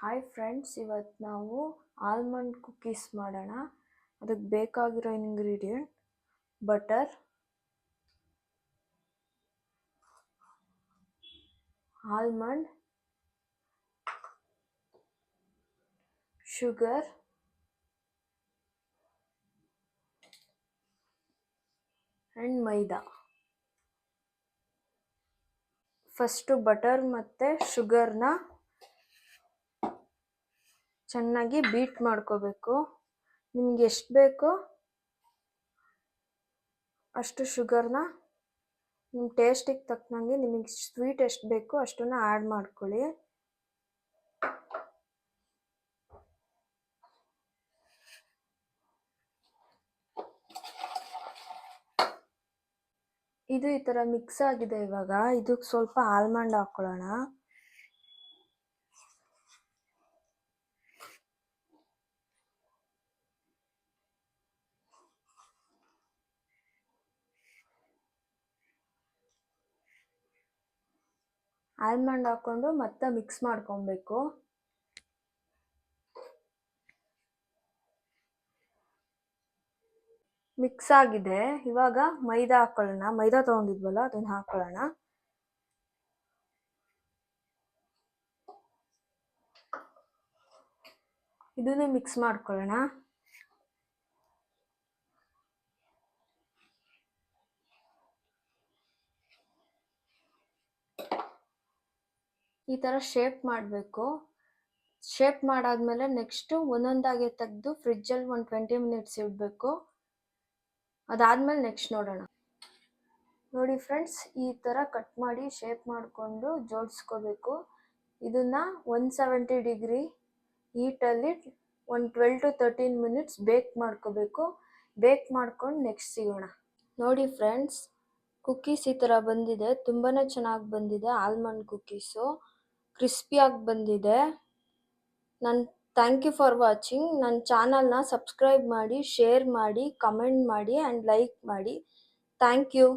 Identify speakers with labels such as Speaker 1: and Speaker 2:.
Speaker 1: Hi friends, ಇವತ್ತು ನಾವು almond cookies ಮಾಡೋಣ. ಅದಕ್ಕೆ ಬೇಕಾಗಿರೋ ingredient butter, almond, sugar, and maida. First butter ಮತ್ತು ಶುಗರ್ನ ಚೆನ್ನಾಗಿ ಬೀಟ್ ಮಾಡ್ಕೋಬೇಕು. ನಿಮ್ಗೆ ಎಷ್ಟು ಬೇಕೋ ಅಷ್ಟು ಶುಗರ್ನ ನಿಮ್ಮ ಟೇಸ್ಟಿಗೆ ತಕ್ಕನಂಗೆ, ನಿಮಗೆ ಸ್ವೀಟ್ ಎಷ್ಟು ಬೇಕೋ ಅಷ್ಟನ್ನು ಆ್ಯಡ್ ಮಾಡ್ಕೊಳ್ಳಿ. ಇದು ಈ ಥರ ಮಿಕ್ಸ್ ಆಗಿದೆ. ಇವಾಗ ಇದಕ್ಕೆ ಸ್ವಲ್ಪ ಆಲ್ಮಂಡ್ ಹಾಕ್ಕೊಳ್ಳೋಣ. ಆಲ್ಮಂಡ್ ಹಾಕ್ಕೊಂಡು ಮತ್ತೆ ಮಿಕ್ಸ್ ಮಾಡ್ಕೊಬೇಕು. ಮಿಕ್ಸ್ ಆಗಿದೆ. ಇವಾಗ ಮೈದಾ ಹಾಕೊಳ್ಳೋಣ. ಮೈದಾ ತೊಗೊಂಡಿದ್ವಲ್ಲ ಅದನ್ನು ಹಾಕೊಳ್ಳೋಣ. ಇದನ್ನು ಮಿಕ್ಸ್ ಮಾಡ್ಕೊಳ್ಳೋಣ. ಈ ಥರ ಶೇಪ್ ಮಾಡಬೇಕು. ಶೇಪ್ ಮಾಡಾದ್ಮೇಲೆ ನೆಕ್ಸ್ಟು ಒಂದೊಂದಾಗೆ ತೆಗೆದು ಫ್ರಿಜ್ಜಲ್ಲಿ ಒಂದು 20 ಮಿನಿಟ್ಸ್ ಇಡಬೇಕು. ಅದಾದಮೇಲೆ ನೆಕ್ಸ್ಟ್ ನೋಡೋಣ. ನೋಡಿ ಫ್ರೆಂಡ್ಸ್, ಈ ಥರ ಕಟ್ ಮಾಡಿ ಶೇಪ್ ಮಾಡಿಕೊಂಡು ಜೋಡಿಸ್ಕೋಬೇಕು. ಇದನ್ನು 170 ಡಿಗ್ರಿ ಹೀಟಲ್ಲಿ ಒಂದು 12 to 13 ಮಿನಿಟ್ಸ್ ಬೇಕ್ ಮಾಡ್ಕೋಬೇಕು. ಬೇಕ್ ಮಾಡ್ಕೊಂಡು ನೆಕ್ಸ್ಟ್ ಸಿಗೋಣ. ನೋಡಿ ಫ್ರೆಂಡ್ಸ್, ಕುಕ್ಕೀಸ್ ಈ ಥರ ಬಂದಿದೆ. ತುಂಬಾ ಚೆನ್ನಾಗಿ ಬಂದಿದೆ. ಆಲ್ಮಂಡ್ ಕುಕ್ಕೀಸು ಕ್ರಿಸ್ಪಿಯಾಗಿ ಬಂದಿದೆ. Thank you for watching. ನನ್ನ ಚಾನಲ್ನ ಸಬ್ಸ್ಕ್ರೈಬ್ ಮಾಡಿ, ಶೇರ್ ಮಾಡಿ, ಕಮೆಂಟ್ ಮಾಡಿ ಆ್ಯಂಡ್ ಲೈಕ್ ಮಾಡಿ. Thank you.